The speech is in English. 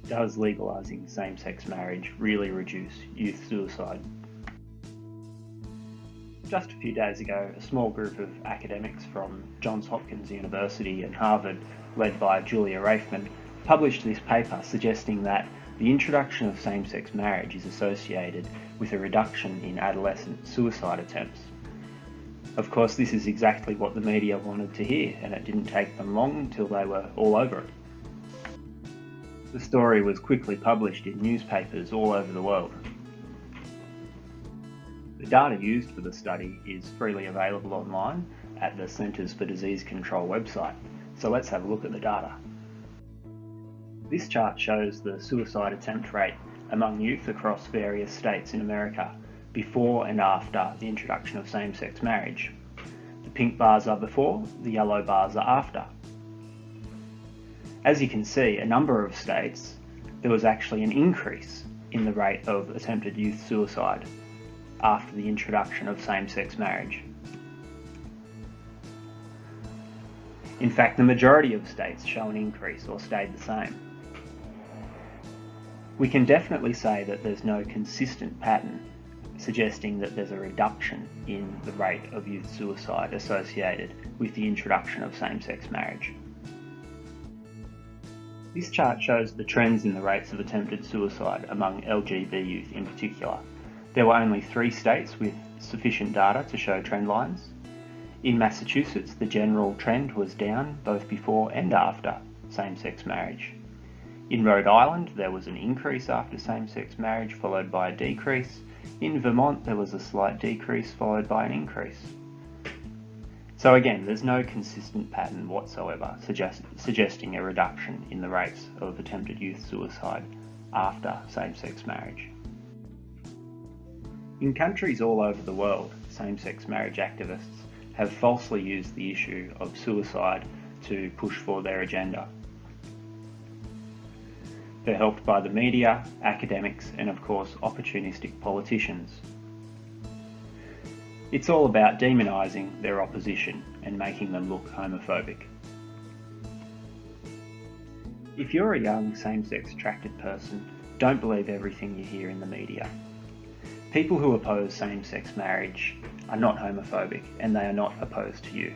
Does legalising same-sex marriage really reduce youth suicide? Just a few days ago, a small group of academics from Johns Hopkins University and Harvard, led by Julia Raifman, published this paper suggesting that the introduction of same-sex marriage is associated with a reduction in adolescent suicide attempts. Of course, this is exactly what the media wanted to hear, and it didn't take them long until they were all over it. The story was quickly published in newspapers all over the world. The data used for the study is freely available online at the Centers for Disease Control website, so let's have a look at the data. This chart shows the suicide attempt rate among youth across various states in America before and after the introduction of same-sex marriage. The pink bars are before, the yellow bars are after. As you can see, a number of states, there was actually an increase in the rate of attempted youth suicide after the introduction of same-sex marriage. In fact, the majority of states show an increase or stayed the same. We can definitely say that there's no consistent pattern suggesting that there's a reduction in the rate of youth suicide associated with the introduction of same-sex marriage. This chart shows the trends in the rates of attempted suicide among LGB youth in particular. There were only 3 states with sufficient data to show trend lines. In Massachusetts, the general trend was down both before and after same-sex marriage. In Rhode Island, there was an increase after same-sex marriage followed by a decrease. In Vermont, there was a slight decrease followed by an increase. So again, there's no consistent pattern whatsoever suggesting a reduction in the rates of attempted youth suicide after same-sex marriage. In countries all over the world, same-sex marriage activists have falsely used the issue of suicide to push for their agenda. They're helped by the media, academics, and of course opportunistic politicians. It's all about demonising their opposition and making them look homophobic. If you're a young same-sex attracted person, don't believe everything you hear in the media. People who oppose same-sex marriage are not homophobic, and they are not opposed to you.